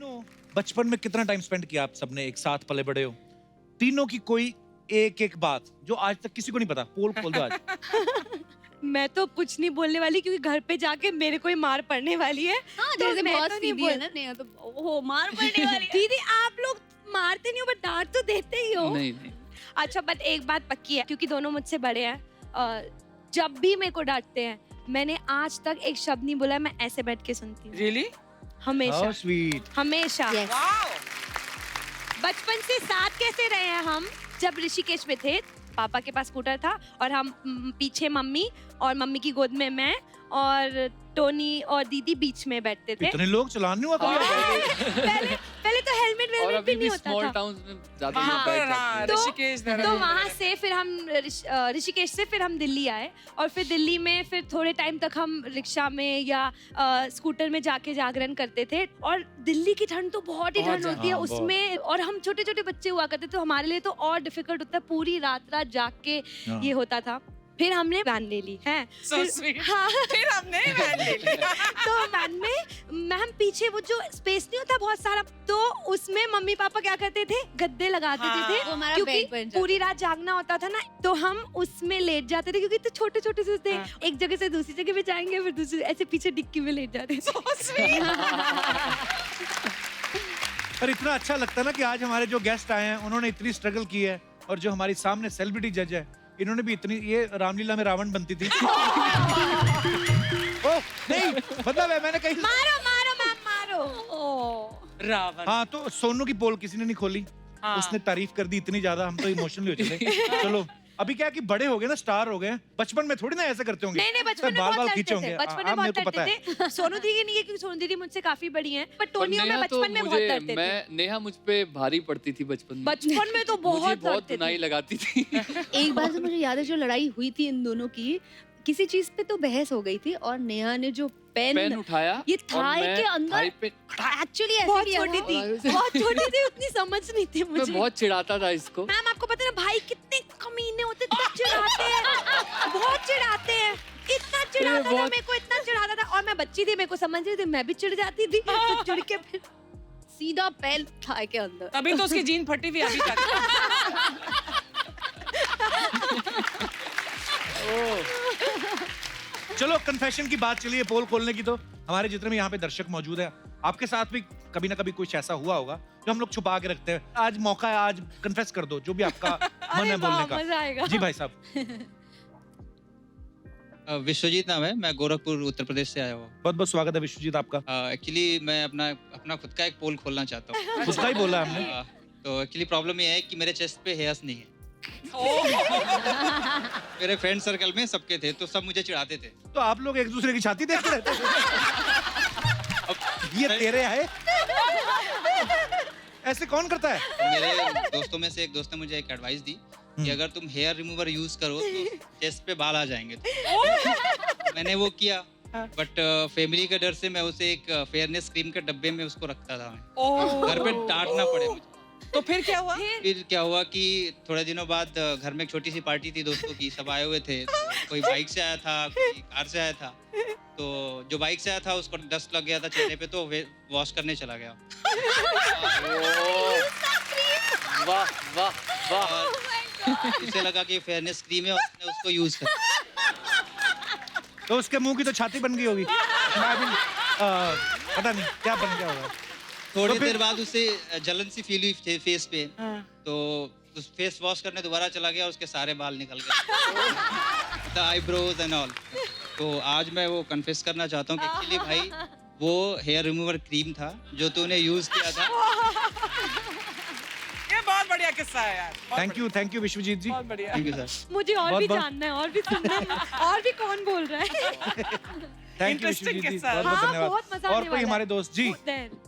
तीनों बचपन में कितना टाइम स्पेंड किया आप सबने, एक साथ पले बड़े हो? तीनों की कोई एक एक बात जो आज तक किसी को नहीं पता, पोल खोल दो आज। मैं तो कुछ नहीं बोलने वाली क्योंकि घर पे जाके मेरे को ही मार पड़ने वाली है। हाँ, तो जैसे मैं बहुत तो नहीं सीधी है ना नेहा, तो ओहो मार पड़ने वाली है। दीदी आप लोग मारते नहीं हो बट डांट तो देते ही हो। नहीं नहीं, अच्छा बट एक बात पक्की है क्योंकि दोनों मुझसे बड़े हैं, जब भी मेरे को डांटते हैं मैंने आज तक एक शब्द नहीं बोला, मैं ऐसे बैठ के सुनती हूँ। रियली? हमेशा How sweet. हमेशा। Yes. बचपन से साथ कैसे रहे हैं हम? जब ऋषिकेश में थे पापा के पास स्कूटर था और हम पीछे मम्मी और मम्मी की गोद में मैं और टोनी और दीदी बीच में बैठते थे। इतने लोग चलाने हुआ कभी? पहले पहले तो हेलमेट और वेलमेट अभी भी नहीं भी होता स्मॉल था। टाउन्स में ज्यादा वहाँ लोग पर बाइक चलाते हाँ, हैं। तो- ऋषिकेश तो वहाँ से फिर हम ऋषिकेश से फिर हम दिल्ली आए और फिर दिल्ली में फिर थोड़े टाइम तक हम रिक्शा में या स्कूटर में जाके जागरण करते थे। और दिल्ली की ठंड तो बहुत ही बहुत ठंड होती है हाँ, उसमें, और हम छोटे छोटे बच्चे हुआ करते तो हमारे लिए तो और डिफिकल्ट होता है, पूरी रात रात जाग के हाँ। ये होता था। फिर हमने वैन ले ली है। So sweet. हाँ फिर हमने वैन ले लिया। तो वैन में मैम पीछे वो जो स्पेस नहीं होता बहुत सारा, तो उसमें मम्मी पापा क्या करते थे, गद्दे लगा देते हाँ, थे वो हमारा क्योंकि बेड बन जाता पूरी रात जागना होता था ना, तो हम उसमें लेट जाते थे क्योंकि तो छोटे छोटे से थे। हाँ। एक जगह से दूसरी जगह पे जाएंगे फिर दूसरी ऐसे पीछे डिक्की में लेट जाते थे। So sweet. पर इतना अच्छा लगता है ना कि आज हमारे जो गेस्ट आए हैं उन्होंने इतनी स्ट्रगल की है, और जो हमारी सामने सेलिब्रिटी जज है इन्होंने भी इतनी, ये रामलीला में रावण बनती थी। ओह नहीं, मतलब है मैंने कहीं। मारो मारो मैम मारो। रावण। हाँ तो सोनू की पोल किसी ने नहीं खोली, हाँ। उसने तारीफ कर दी इतनी ज्यादा, हम तो इमोशनली हो चले। चलो अभी क्या है कि बड़े हो गए ना, स्टार हो गए, बचपन में थोड़ी ना ऐसे करते होंगे। नहीं नहीं बचपन में बाल बहुत बाल लड़ते खींचे थे, होंगे। बचपन में हाँ, मेरे बहुत को पता है। लड़ते थे। सोनू दीदी नहीं है क्योंकि सोनू दीदी मुझसे काफी बड़ी हैं, पर टोनियो में नेहा तो बचपन में बहुत मुझे, लड़ते थे। मैं नेहा मुझ पे भारी पड़ती थी बचपन में। बचपन में तो मुझे बहुत बहुत लड़ते धुनाई थे। लगाती थी। एक बार तो मुझे याद है जो लड़ाई हुई थी इन दोनों की, किसी चीज पे तो बहस हो गई थी और नेहा ने जो पेन पेन उठाया ये और थाई मैं के अंदर थाई पे एक्चुअली ऐसे बहुत किया छोटी था। थी, बहुत छोटी थी, उतनी समझ नहीं थी मैं मुझे। बहुत चिढ़ाता था इसको। मैम आपको पता है ना भाई कितने कमीने होते हैं, इतना चिढ़ाते हैं, बहुत चिढ़ाते हैं, इतना चिढ़ाता था बहुत- मेरे को, इतना चिढ़ाता था। और मैं बच्ची थी, मेरे को समझ नहीं थी, मैं भी चिढ़ जाती थी, तो चिढ़ के फिर सीधा पेन थाई के अंदर। तभी तो उसकी जीन फटी हुई अभी तक। चलो कन्फेशन की बात चलिए, पोल खोलने की। तो हमारे जितने भी यहाँ पे दर्शक मौजूद हैं, आपके साथ भी कभी ना कभी कुछ ऐसा हुआ होगा जो हम लोग छुपा के रखते हैं। आज मौका है, आज कन्फेस कर दो जो भी आपका मन है बोलने का। मजा आएगा। जी भाई साहब। विश्वजीत नाम है, मैं गोरखपुर उत्तर प्रदेश से आया हुआ। बहुत बहुत स्वागत है विश्वजीत आपका। एक्चुअली मैं अपना खुद का एक पोल खोलना चाहता हूँ। उसका ही बोला हमने। तो एक्चुअली प्रॉब्लम ये है कि मेरे चेस्ट पे हेयर्स नहीं है। मेरे फ्रेंड सर्कल में सबके थे, तो सब मुझे चिढ़ाते थे। तो आप लोग एक दूसरे की छाती देखते रहते थे? अब ये तेरे है, ऐसे कौन करता है? तो मेरे दोस्तों में से एक दोस्त ने मुझे एक एडवाइस दी कि अगर तुम हेयर रिमूवर यूज करो तो चेस्ट पे बाल आ जाएंगे। मैंने वो किया, बट फैमिली के डर से मैं उसे एक फेयरनेस क्रीम के डब्बे में उसको रखता था। मैं घर पे डांटना पड़े मुझे। तो फिर क्या हुआ? फिर क्या हुआ कि थोड़े दिनों बाद घर में एक छोटी सी पार्टी थी दोस्तों की, सब आए हुए थे। तो कोई बाइक से आया था, कोई कार से आया था। तो जो बाइक से आया था उसको डस्ट लग गया था चेहरे पे, तो वॉश करने चला गया। वाह वाह वाह। और इसे लगा कि फेयरनेस क्रीम है और उसने उसको यूज कर। तो उसके मुंह की तो छाती बन गई होगी। मैं भी पता नहीं क्या बन गया होगा। थोड़ी तो फिर- देर बाद उसे जलन सी फील हुई फेस पे, हाँ। तो उस फेस वॉश करने दोबारा चला गया, उसके सारे बाल निकल गए, द आईब्रोज एंड ऑल। तो आज मैं वो कन्फेस करना चाहता हूँ कि एक्चुअली भाई वो हेयर रिमूवर क्रीम था जो तूने यूज किया था। ये बहुत बढ़िया किस्सा है यार। बहुत थैंक यू विश्वजीत जी। बहुत बढ़िया। Thank you sir. मुझे और बहुत- भी बहुत- जानना है, और भी सुनना है, और भी कौन बोल रहा है। थैंक यू Interesting विश्वजीत जी, किस्सा है। बहुत बहुत हाँ, धन्यवाद। बहुत मजा और आने कोई वाला हमारे है। दोस्त जी। There.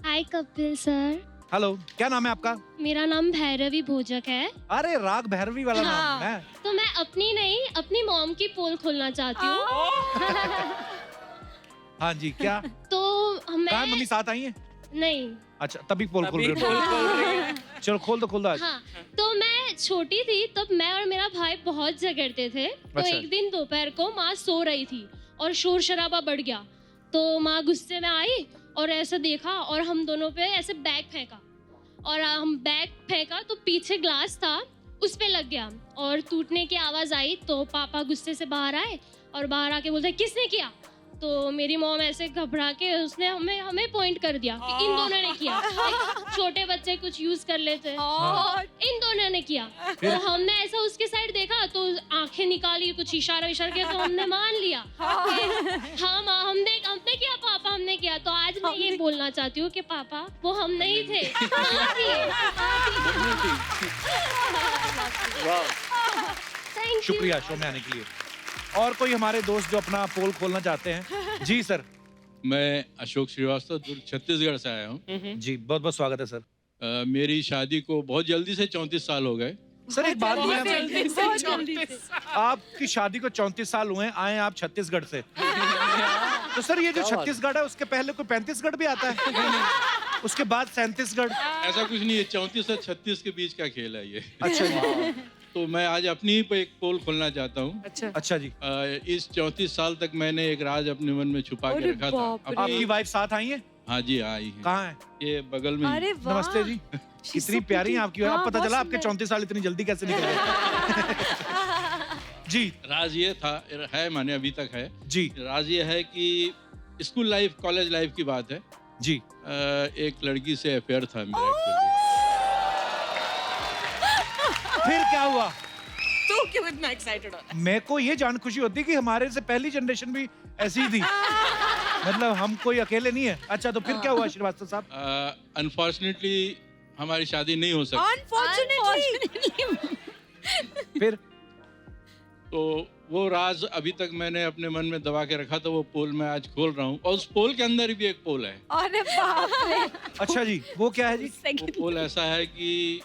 Hi Kapil sir, hello, क्या नाम है आपका? मेरा नाम भैरवी भोजक है। अरे राग भैरवी वाला हाँ। नाम है। तो मैं अपनी नहीं, अपनी मॉम की पोल खोलना चाहती हूँ। हाँ जी, क्या तो कहाँ मम्मी मैं साथ आई हैं? नहीं, अच्छा तभी पोल खोल अभी रहे पोल हो। खोल रही है। चलो खोल दो आज। हाँ, तो मैं छोटी थी तब मैं और मेरा भाई बहुत झगड़ते थे। तो अच्छा। एक दिन दोपहर को माँ सो रही थी और शोर शराबा बढ़ गया, तो माँ गुस्से में आई और ऐसे देखा और हम दोनों पे ऐसे बैग फेंका और हम बैग फेंका तो पीछे ग्लास था उस पे लग गया और टूटने की आवाज़ आई तो पापा गुस्से से बाहर आए और बाहर आके बोलते किसने किया, तो मेरी मॉम ऐसे घबरा के उसने हमें पॉइंट कर दिया कि इन दोनों ने किया। छोटे बच्चे कुछ यूज कर लेते हैं, इन दोनों ने किया। तो हमने ऐसा उसके साइड देखा तो आंखें निकाली, कुछ इशारा किया तो हमने मान लिया कि हम हमने किया पापा, हमने किया। तो आज मैं ये बोलना चाहती हूँ कि पापा वो हम नहीं थे, माँ थी। Thank you. शुक्रिया शो में आने के लिए। और कोई हमारे दोस्त जो अपना पोल खोलना चाहते हैं? जी सर। मैं अशोक श्रीवास्तव दुर्ग छत्तीसगढ़ से आया हूँ। जी बहुत बहुत स्वागत है सर। मेरी शादी को बहुत जल्दी से 34 साल हो गए। सर एक बात मैं बहुत जल्दी से। आपकी शादी को 34 साल हुए हैं, आए आप छत्तीसगढ़ से। तो सर ये जो छत्तीसगढ़ है उसके पहले कोई 35गढ़ भी आता है? उसके बाद 37गढ़? ऐसा कुछ नहीं है, 34 से 36 के बीच का खेल है ये। अच्छा जी। तो मैं आज अपनी ही पे एक पोल खोलना चाहता हूँ। अच्छा जी। इस 34 साल तक मैंने एक राज अपने मन में छुपा के रखा था। आपकी वाइफ साथ आई है? हाँ जी आई है। कहाँ है? ये बगल में ही। नमस्ते जी। कितनी प्यारी है आपकी। अब पता चला आपके 34 साल इतनी जल्दी कैसे निकल गए। जी। राज ये था, है माने अभी तक है जी। राज ये है कि स्कूल लाइफ कॉलेज लाइफ की बात है जी। एक लड़की से अफेयर था मेरा actually। फिर क्या हुआ? तू क्यों इतना एक्साइटेड हो रहा मेरे को ये जान खुशी होती कि हमारे से पहली जनरेशन भी ऐसी ही थी। मतलब हम कोई अकेले नहीं है। अच्छा तो फिर क्या हुआ श्रीवास्तव साहब? अनफॉर्चुनेटली हमारी शादी नहीं हो सकती। अनफॉर्चुनेटली फिर तो वो राज अभी तक मैंने अपने मन में दबा के रखा था, वो पोल मैं आज खोल रहा हूँ। और उस पोल के अंदर भी एक पोल है। अरे बाप रे। अच्छा जी, वो क्या है जी? वो पोल ऐसा है कि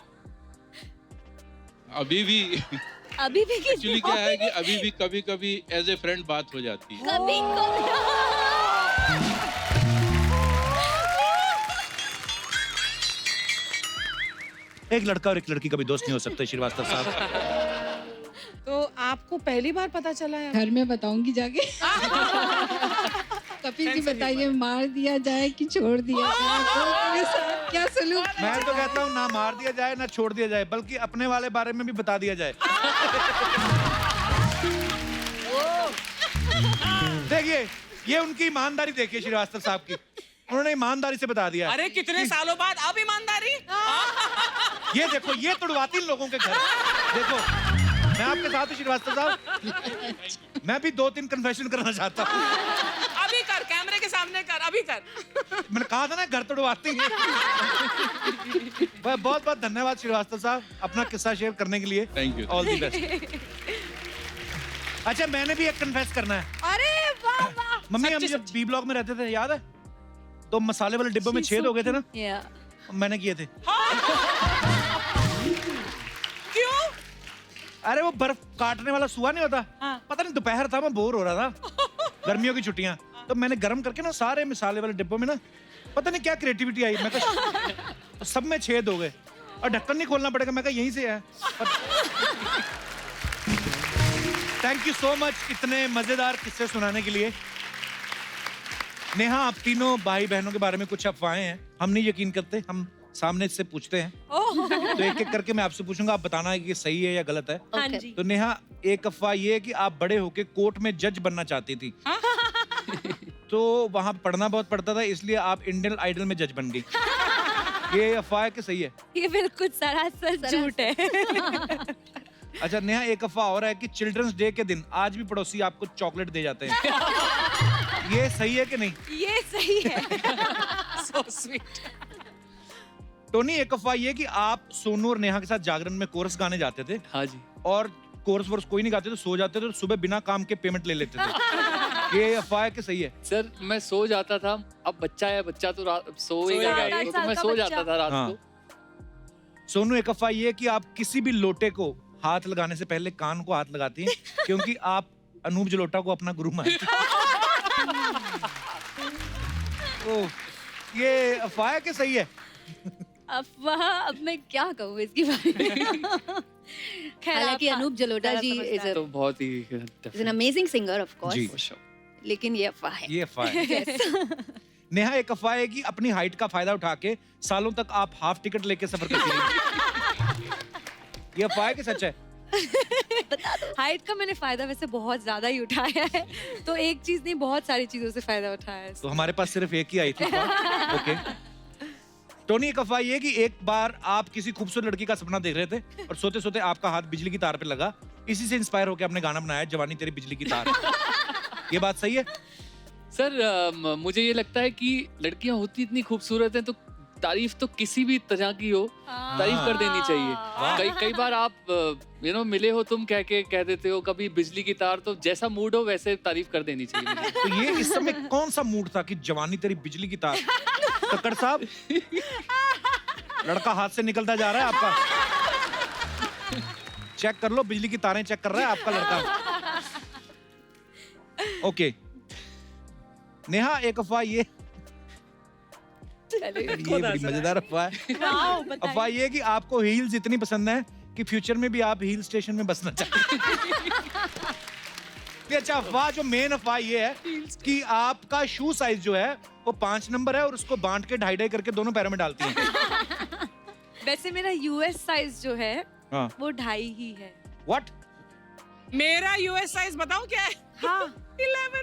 अभी भी एक्चुअली क्या है कि अभी भी कभी कभी एज ए फ्रेंड बात हो जाती है। कभी एक लड़का और एक लड़की कभी दोस्त नहीं हो सकते श्रीवास्तव साहब। तो आपको पहली बार पता चला है? घर में बताऊंगी जाके। कपिल जी बताइए, मार दिया जाए कि छोड़ दिया जाए? मेरे साथ क्या सलूक? मैं तो कहता हूँ ना मार दिया जाए ना छोड़ दिया जाए, बल्कि अपने वाले बारे में भी बता दिया जाए। देखिए ये उनकी ईमानदारी देखिए श्रीवास्तव साहब की, उन्होंने ईमानदारी से बता दिया। अरे कितने सालों बाद अब ईमानदारी। ये देखो ये तुड़वाती इन लोगों के घर। देखो मैं आपके साथ हूँ श्रीवास्तव साहब। मैं भी 2-3 कन्फेशन करना चाहता हूँ। अभी कर, कैमरे के सामने कर, अभी कर। मैंने कहा था ना घर तुड़वाती है। बहुत बहुत धन्यवाद श्रीवास्तव साहब अपना किस्सा शेयर करने के लिए। Thank you. All the best. अच्छा मैंने भी एक कन्फेस करना है। अरे वाह वाह। मम्मी हम जब बी ब्लॉक में रहते थे याद है, तो मसाले वाले डिब्बों में छेद हो गए थे ना, मैंने किए थे। क्यों? अरे वो बर्फ काटने वाला सुआ नहीं होता, पता नहीं दोपहर था मैं बोर हो रहा था, गर्मियों की छुट्टियां, तो मैंने गर्म करके ना सारे मसाले वाले डिब्बों में ना पता नहीं क्या क्रिएटिविटी आई, मैं कहा सब में छेद हो गए और ढक्कन नहीं खोलना पड़ेगा, मैं कहा यहीं से है। थैंक यू सो मच इतने मजेदार किस्से सुनाने के लिए। नेहा आप तीनों भाई बहनों के बारे में कुछ अफवाहें हैं, हम नहीं यकीन करते, हम सामने से पूछते हैं। तो एक एक करके मैं आपसे पूछूंगा, आप बताना है कि सही है या गलत है। हाँ जी। तो नेहा एक अफवाह ये है कि आप बड़े होके कोर्ट में जज बनना चाहती थी। तो वहां पढ़ना बहुत पड़ता था इसलिए आप इंडियन आइडल में जज बन गई। ये अफवाह है कि सही है? ये बिल्कुल सरासर झूठ है। अच्छा नेहा एक अफवाह और है कि चिल्ड्रंस डे के दिन आज भी पड़ोसी आपको चॉकलेट दे जाते हैं, ये सही है कि नहीं? ये सही है। So sweet. टोनी एक अफवाह ये कि आप सोनू और नेहा के साथ जागरण में कोरस गाने जाते थे हाँ जी। और कोरस वोरस कोई नहीं गाते तो सो जाते थे और सुबह बिना काम के पेमेंट ले लेते थे, ये अफवाह है कि सही है? सर मैं सो जाता था, अब बच्चा है, बच्चा तो सोएगा सोएगा ही, तो मैं सो जाता था रात हाँ। को। सोनू एक अफवाह ये कि आप किसी भी लोटे को हाथ लगाने से पहले कान को हाथ लगाती हैं क्योंकि आप अनूप जलोटा को अपना गुरु मानती हैं। ओह, ये अफवाह है कि सही है? अफवाह अब मैं क्या कहूँ इसके बारे में। हालांकि अनूप जलोटा जी इज तो बहुत ही एन अमेजिंग सिंगर ऑफ जी। कोर्स, लेकिन ये अफवाह है। ये अफवाह है। नेहा, एक अफवाह है कि अपनी हाइट का फायदा उठा के सालों तक आप हाफ टिकट लेके सफर करती रही। ये अफवाह है कि सच है? हाइट का मैंने फायदा वैसे बहुत ज्यादा ही उठाया है, तो एक चीज नहीं बहुत सारी चीजों से फायदा उठाया है। तो हमारे पास सिर्फ एक ही आई थी अफवाह। ओके टोनी, एक अफवाह ये कि एक बार आप किसी खूबसूरत लड़की का सपना देख रहे थे और सोते सोते आपका हाथ बिजली की तार पे लगा, इसी से इंस्पायर होकर आपने गाना बनाया जवानी तेरी बिजली की तार। ये बात सही है? सर मुझे ये लगता है कि लड़कियां होती इतनी खूबसूरत हैं तो तारीफ तो किसी भी तरह की हो तारीफ कर देनी चाहिए। कई बार आप मिले हो तुम कह देते हो कभी बिजली की तार, तो जैसा मूड हो वैसे तारीफ कर देनी चाहिए मुझे। तो ये इस समय कौन सा मूड था कि जवानी तेरी बिजली की तार? कक्कड़ साहब, लड़का हाथ से निकलता जा रहा है आपका। चेक कर लो, बिजली की तारें चेक कर रहा है आपका लड़का। ओके नेहा, एक अफवाह ये बड़ी मजेदार अफवाह है। अफवाह ये है कि आपको हील्स इतनी पसंद है कि फ्यूचर में भी आप हिल स्टेशन में बसना चाहते हैं। अच्छा, अफवाह जो मेन अफवाह ये है कि आपका शू साइज जो है वो 5 नंबर है और उसको बांट के 2.5 करके दोनों पैरों में डालती हैं। वैसे मेरा यूएस साइज जो है हाँ। वो 2.5 ही है। व्हाट? मेरा यूएस साइज बताऊं क्या है? हाँ 11।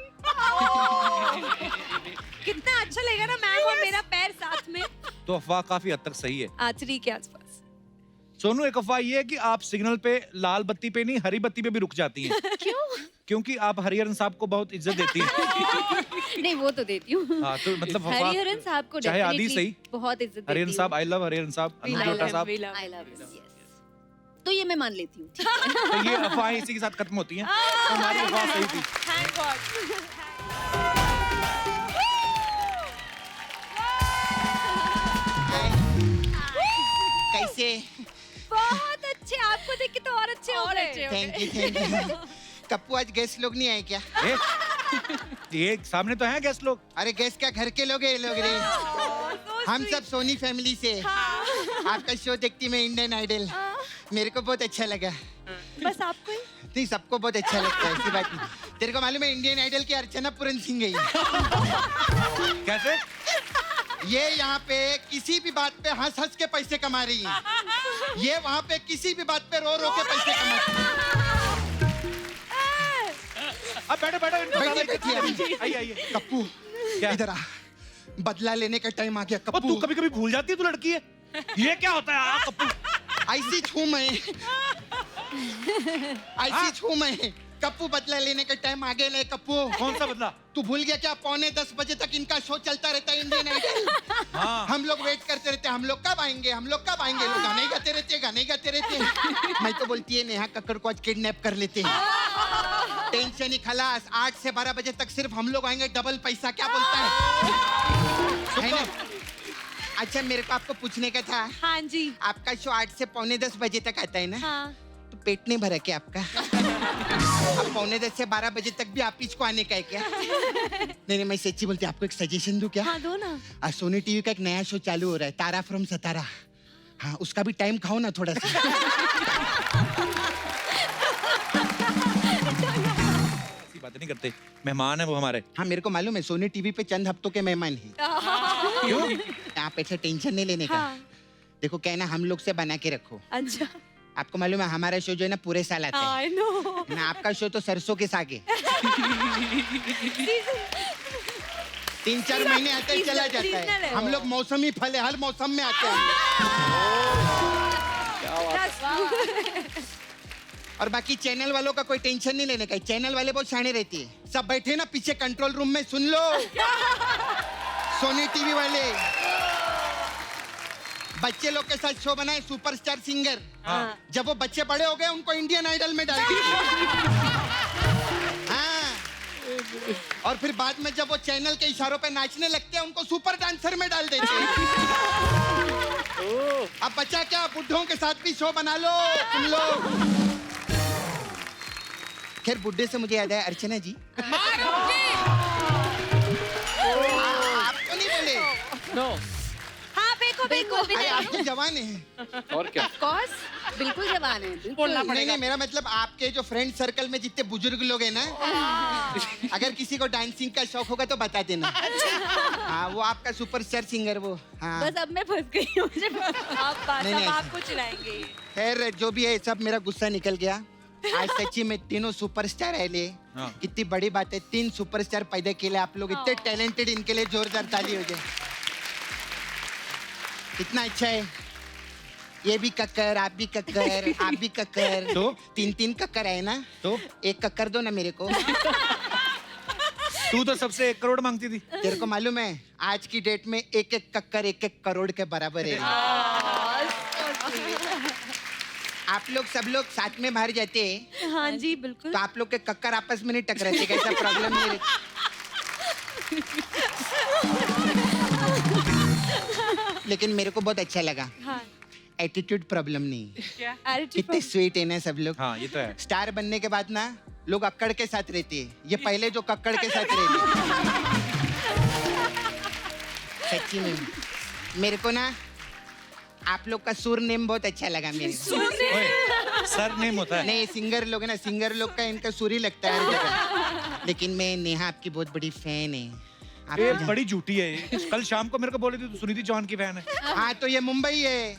कितना अच्छा लगेगा ना मैम और मेरा पैर साथ में। तो अफवाह काफी हद तक सही है। आचरी के आसपास। सोनू, एक अफवाह ये है कि आप सिग्नल पे लाल बत्ती पे नहीं हरी बत्ती पे भी रुक जाती हैं। क्यों? क्योंकि आप हरिहरन साहब को बहुत इज्जत देती हैं। नहीं वो तो देती हूँ। हाँ, तो मतलब अफवाह हरिहरन साहब को चाहे आदि definitely सही, बहुत इज्जत देती हरिहरन हूँ। साहब, आई लव हरिहरन साहब, अनु जोटा साहब। I love you, yes. तो ये मैं मान लेती हूँ। तो ये अफवाह इसी के साथ खत्म होती हैं। तो हमारी अफवाह सही थी। Thank God. कैसे? बहुत अच्छे, आपको देख के तो और अच्छे हो गए। Thank you. कप्पू, आज गेस्ट लोग नहीं आए क्या? ये सामने तो हैं गेस्ट लोग। अरे गेस्ट क्या, घर के लोग हैं ये लोग रे। हम सब सोनी फैमिली से। आपका शो देखती मैं इंडियन आइडल, मेरे को बहुत अच्छा लगा। बस आपको ही? नहीं, सबको बहुत अच्छा लगता है, ऐसी बात नहीं। तेरे को मालूम है इंडियन आइडल की अर्चना पूरन सिंह गई? कैसे? ये यहाँ पे किसी भी बात पे हंस हंस के पैसे कमा रही है। ये वहाँ पे किसी भी बात पे रो रो के पैसे कमाती है। अब बैठो बैठो, बैठिए। आइए आइए। कप्पू, क्या? इधर आ, बदला लेने का टाइम आ गया। ओ, कप्पू, तू कभी कभी भूल जाती है, तू लड़की है। ये क्या होता है आप कप्पू? ऐसी छू मैं, ऐसी छू मैं। कप्पू, बदला लेने का टाइम आ गया। कप्पू, कौन सा बदला? तू भूल गया क्या? 9:45 बजे तक इनका शो चलता रहता है इंडियन आइडल। हाँ। हम लोग वेट करते रहते हैं, हम लोग कब आएंगे, हम लोग कब आएंगे। लोग गाने गाते रहते हैं, गाने गाते रहते हैं। मैं तो बोलती है नेहा कक्कड़ को आज किडनैप कर लेते हैं। टेंशन ही खलास। 8 से 12 बजे तक सिर्फ हम लोग आएंगे, डबल पैसा। क्या बोलता है ना? अच्छा, मेरे को आपको पूछने का था। हाँ जी। आपका शो 8 से 9:45 बजे तक आता है ना? हाँ। तो पेट नहीं भरा क्या आपका? अब 9:45 से 12 बजे तक भी आप इसको आने का है क्या? नहीं, मैं सच्ची बोलती, आपको एक सजेशन दूं क्या? हाँ, दो ना। आज सोनी टीवी का एक नया शो चालू हो रहा है, तारा फ्रॉम सतारा। हाँ, उसका भी टाइम खाओ ना थोड़ा सा। ऐसी बातें नहीं करते, मेहमान है वो हमारे। हाँ, मेरे को मालूम है, सोनी टीवी पे चंद हफ्तों के मेहमान हैं। क्यों? आप ऐसा टेंशन नहीं लेने का। हाँ। देखो, कहना हम लोग से बना के रखो। अच्छा। आपको मालूम है हमारा शो जो है ना पूरे साल आता है I know. ना। आपका शो तो सरसों के सागे 3-4 महीने आते ही चला जाता है। हम लोग मौसमी फल है, हर मौसम में आते हैं। और बाकी चैनल वालों का कोई टेंशन नहीं लेने का। चैनल वाले बहुत शाणे रहते हैं। सब बैठे ना पीछे कंट्रोल रूम में, सुन लो। सोनी टीवी वाले बच्चे लोग के साथ शो बनाए, सुपरस्टार सिंगर। हाँ। जब वो बच्चे बड़े हो गए, उनको इंडियन आइडल में डाल दिया। हाँ। और फिर बाद में जब वो चैनल के इशारों पे नाचने लगते हैं, उनको सुपर डांसर में डाल देते हैं। अब बच्चा क्या, बुड्ढों के साथ भी शो बना लो तुम लोग। खैर, बुड्ढे से मुझे याद है, अर्चना जी आपको नहीं बोले? नो। हाँ बेटा। देखो बिल्कुल भी अरे नहीं। आप तो जवान हैं। और क्या? Of course, बिल्कुल जवान है, बिल्कुल। नहीं नहीं, मेरा मतलब आपके जो फ्रेंड सर्कल में जितने बुजुर्ग लोग हैं ना, अगर किसी को डांसिंग का शौक होगा तो बता देना। हाँ, वो आपका सुपरस्टार सिंगर वो। हाँ बस अब मैं फंस गई हूँ, मुझे नहीं, नहीं। आपको चिढ़ाएंगे। खैर जो भी है सब मेरा गुस्सा निकल गया। आज सच्ची में तीनों सुपरस्टार है ले। हाँ। कितनी बड़ी बात है, 3 सुपरस्टार पैदा किए आप लोग, इतने टैलेंटेड, इनके लिए जोरदार ताली हो जाए। कितना अच्छा है। ये भी कक्कर, आप भी कक्कर, आप भी कक्कर, तो 3 कक्कर है ना, तो एक कक्कर दो ना मेरे को। तू तो सबसे 1 करोड़ मांगती थी। तेरे को मालूम है आज की डेट में एक कक्कर 1 करोड़ के बराबर है। आप लोग सब लोग साथ में बाहर जाते हैं हाँ जी बिल्कुल। तो आप लोग के कक्कर आपस में नहीं टकराते, कैसा प्रॉब्लम नहीं रहता? लेकिन मेरे को बहुत अच्छा लगा। हाँ। एटीट्यूड प्रॉब्लम नहीं। Attitude कितने problem। स्वीट है ना सब लोग। हाँ ये तो है। स्टार बनने के बाद ना लोग अक्कड़ के साथ रहते हैं, ये पहले जो कक्कड़ के साथ रहते। सच्ची में मेरे को ना आप लोग का सुर नेम बहुत अच्छा लगा मेरे को। ओए, सर नेम होता है। नहीं, सिंगर लोग है ना, सिंगर लोग का इनका सुर ही लगता है हर जगह। लेकिन मैं नेहा आपकी बहुत बड़ी फैन है। आप ये तो जान- बड़ी झूठी है ये। कल शाम को मेरे को बोली थी तू सुनीति चौहान की फैन है। हाँ तो ये मुंबई है,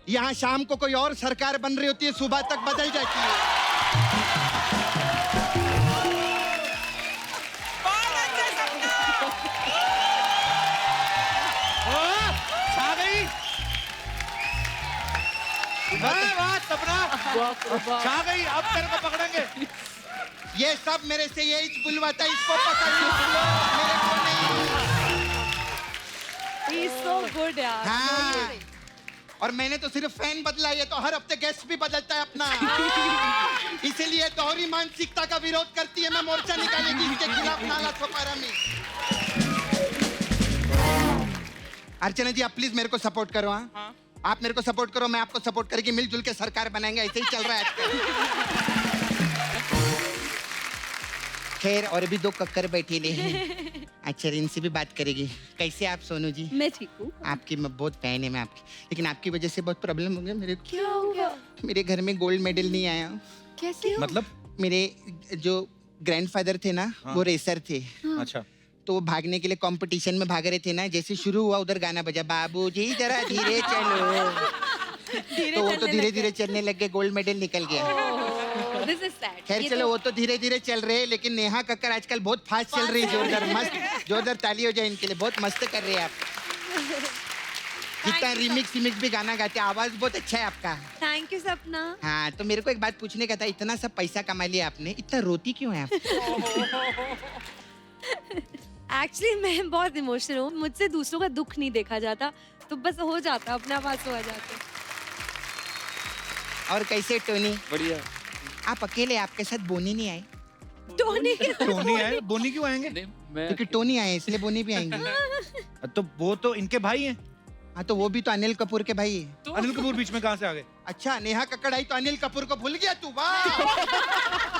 यहाँ शाम को कोई और सरकार बन रही होती है, सुबह तक बदल जाती है। छा गई। वाह वाह सपना, छा गई। अब तेरे को पकड़ेंगे। ये सब मेरे से यही बुलवाता, इसको पकड़ लो, मेरे को नहीं। He's so good यार। हाँ, और मैंने तो सिर्फ फैन बदला, ये तो हर हफ्ते गेस्ट भी बदलता है अपना। इसीलिए दोहरी मानसिकता का विरोध करती है, मैं मोर्चा निकालेगी इसके खिलाफ नाला छपारा में। अर्चना जी आप प्लीज मेरे को सपोर्ट करो। हाँ, आप मेरे को सपोर्ट करो, मैं आपको सपोर्ट करके मिलजुल के सरकार बनाएंगे, ऐसे ही चल रहा है आजकल। खैर और भी 2 कक्कर बैठे ले हैं। अच्छा इनसे भी बात करेगी। कैसे आप सोनू जी? मैं ठीक हूँ। आपकी मैं बहुत फैन है मैं आपकी, लेकिन आपकी वजह से बहुत प्रॉब्लम हो गया मेरे को। क्या हो गया? मेरे घर में गोल्ड मेडल नहीं आया। कैसे? मतलब मेरे जो ग्रैंडफादर थे ना, हाँ। वो रेसर थे। अच्छा तो वो भागने के लिए कंपटीशन में भाग रहे थे ना, जैसे शुरू हुआ उधर गाना बजा, बाबूजी जरा धीरे चलो। तो वो तो धीरे धीरे चलने लग गए, गोल्ड मेडल निकल गया। This is sad। खैर ये चलो तो- वो तो धीरे धीरे चल रहे हैं, लेकिन नेहा कक्कर आजकल बहुत फास्ट चल रही है। जोरदार मस्त, जोरदार ताली हो जाए इनके लिए, बहुत मस्त कर रहे हैं आप। जितना रिमिक्स भी गाना गाते, आवाज बहुत अच्छा है आपका। थैंक यू सपना। हाँ तो मेरे को एक बात पूछने का था, इतना सब पैसा कमा लिया आपने, इतना रोती क्यों है आप? एक्चुअली मैं बहुत इमोशनल हूँ, मुझसे दूसरों का दुख नहीं देखा जाता, तो बस हो जाता, अपने आप आंसू आ जाते। और कैसे टोनी? बढ़िया। आप अकेले, आपके साथ बोनी नहीं आए? टोनी टोनी आए, बोनी क्यों आएंगे? नहीं मैं क्योंकि टोनी आए इसलिए बोनी भी आएंगे। तो वो तो इनके भाई हैं। हाँ तो वो भी तो अनिल कपूर के भाई है। अनिल कपूर बीच में कहाँ से आ गए? अच्छा नेहा कक्कड़ आई तो अनिल कपूर को भूल गया तू? वाह,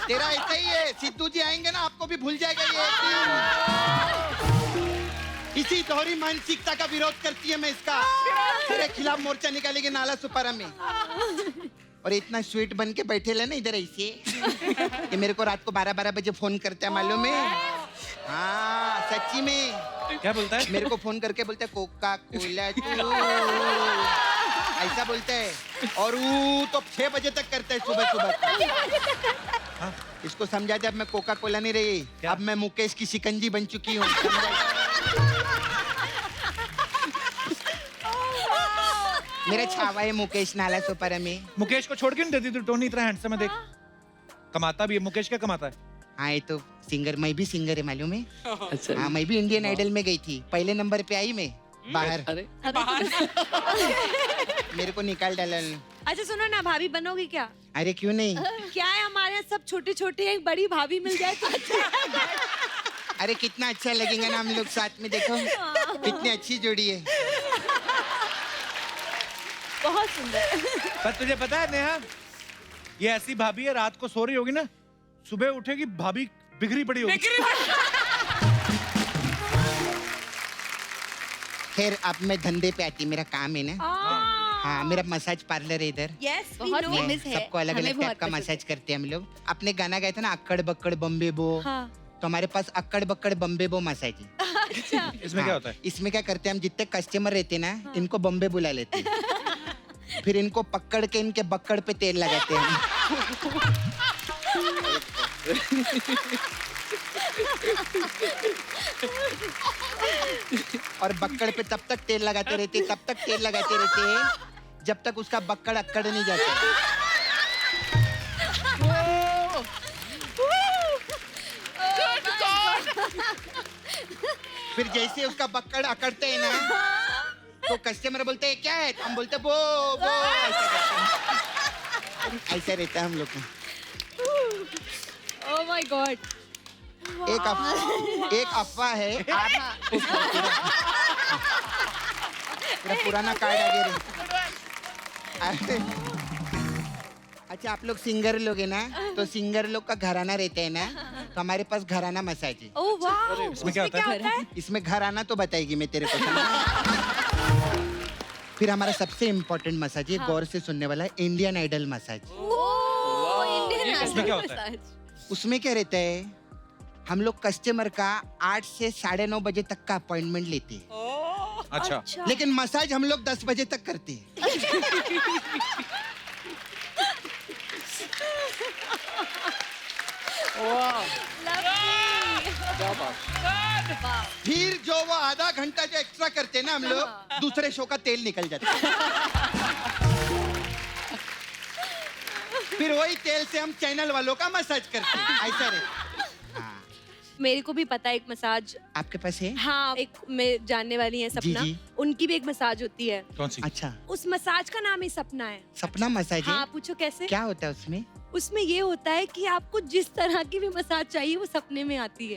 तेरा ऐसा ही है, सिद्धू जी आएंगे ना आपको भी भूल जाएगा ये एक दिन। इसी दोहरी मानसिकता का विरोध करती है मैं इसका, तेरे खिलाफ मोर्चा निकालेंगे नाला सुपारा में। और इतना स्वीट बन के बैठे ले ना इधर ऐसे, ये मेरे को रात को 12-12 बजे फोन करता है मालूम है? हाँ सच्ची में क्या बोलता है? मेरे को फोन करके बोलता है कोका कोला ऐसा बोलता है, और वो तो 6 बजे तक करता है सुबह सुबह। हाँ? इसको समझा दे अब मैं कोका कोला नहीं रही, क्या? अब मैं मुकेश की शिकंजी बन चुकी हूँ। मेरा छावा है मुकेश नाला सोपारा में। मुकेश को छोड़ क्यों नहीं देती तू? टोनी इतना हैंडसम है, देख कमाता भी है। मुकेश क्या कमाता है? हाँ ये तो सिंगर, मैं भी सिंगर है मालूम है? अच्छा हाँ मैं भी इंडियन आइडल में गई थी, पहले नंबर पे आई मैं बाहर, अरे मेरे को निकाल डाला। अच्छा सुनो ना, भाभी बनोगी क्या? अरे क्यों नहीं? क्या है, हमारे यहाँ सब छोटे छोटे, एक बड़ी भाभी मिल जाए तो अच्छा। अरे कितना अच्छा लगेगा ना हम लोग साथ में, देखो कितनी अच्छी जोड़ी है। बहुत सुंदर। पर तुझे पता है नेहा, ये ऐसी भाभी है, रात को सो रही होगी ना, सुबह उठेगी भाभी बिगड़ी पड़ी होगी। खैर अब मैं धंधे पे आती, मेरा काम है ना। हाँ, मेरा मसाज पार्लर है इधर। यस बहुत मैं फेमस है, सबको अलग हमें अलग बहुत टाइप का पसंद मसाज करते हैं हम लोग। अपने गाना गाए थे ना अक्कड़ बक्कड़ बम्बे बो, तो हमारे पास अक्कड़ बक्कड़ बम्बे बो मसाज है। इसमें क्या होता है? इसमें क्या करते हैं हम, जितने कस्टमर रहते हैं ना, इनको बम्बे बुला लेते हैं। फिर इनको पकड़ के इनके बक्कड़ पे तेल लगाते हैं। और बक्कड़ पे तब तक तेल लगाते रहते हैं जब तक उसका बक्कड़ अक्कड़ नहीं जाता। फिर जैसे उसका बक्कड़ अकड़ते हैं ना, तो कस्टमर बोलते हैं क्या है, हम बोलते बो बो, ऐसा रहता है हम लोग का। Oh my God. एक अफवाह है, पूरा पुराना कार्ड आगे रहे। अच्छा, आप लोग सिंगर लोग है ना, तो सिंगर लोग का घराना रहता है ना, तो हमारे पास घराना मसाज है। ओह वाह, इसमें क्या होता है? इसमें घराना तो बताएगी मैं तेरे को। फिर हमारा सबसे इम्पोर्टेंट मसाज है, गौर से सुनने वाला, इंडियन आइडल मसाज। इसमें क्या होता है? उसमें क्या रहता है, हम लोग कस्टमर का 8 से 9:30 बजे तक का अपॉइंटमेंट लेते हैं, अच्छा। लेकिन मसाज हम लोग 10 बजे तक करते हैं। फिर जो वो आधा घंटा जो एक्स्ट्रा करते हैं ना हम लोग, दूसरे शो का तेल निकल जाता है। फिर वही तेल से हम चैनल वालों का मसाज करते हैं, ऐसा रहता है। मेरे को भी पता है एक मसाज। आपके पास है? हाँ, एक मैं जानने वाली है सपना, जी। उनकी भी एक मसाज होती है। कौन सी? अच्छा, उस मसाज का नाम ही सपना है। सपना मसाज है? हाँ, पूछो कैसे? क्या होता है उसमें? उसमें ये होता है कि आपको जिस तरह की भी मसाज चाहिए वो सपने में आती है।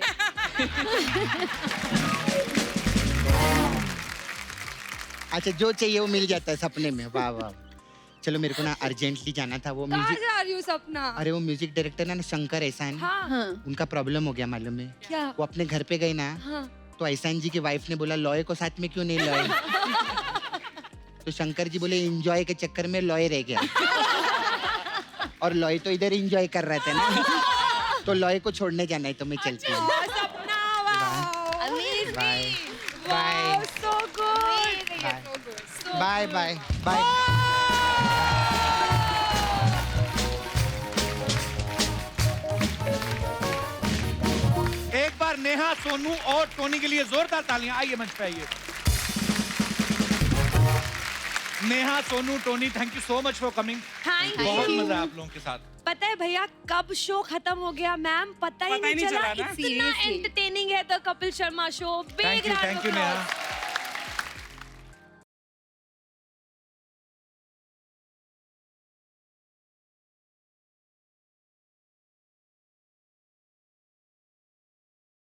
अच्छा, जो चाहिए वो मिल जाता है सपने में। वाह वाह। चलो, मेरे को ना अर्जेंटली जाना था। वो कहाँ म्यूजिक, जा रही हो सपना? अरे वो म्यूजिक डायरेक्टर ना शंकर एहसान, हाँ, उनका प्रॉब्लम हो गया मालूम है। क्या? वो अपने घर पे गए ना, हाँ, तो एहसान जी की वाइफ ने बोला लॉय को साथ में क्यों नहीं लॉय। तो शंकर जी बोले एंजॉय के चक्कर में लॉय रह गया, और लॉय तो इधर एंजॉय कर रहा था ना, तो लॉय को छोड़ने जाना है, तो मैं चलती हूँ। सपना, वाह, बाय वाह, so good, bye bye bye. एक बार नेहा, सोनू और टोनी के लिए जोरदार तालियां। आइए मंच पे आइए। Neha, Sonu, Tony, thank you so much for coming. Thank बहुत you। मजा है आप लोगों के साथ। पता है भैया कब शो खत्म हो गया मैम, पता ही नहीं चला। ना? इतना एंटरटेनिंग है the Kapil Sharma show. Thank you Neha.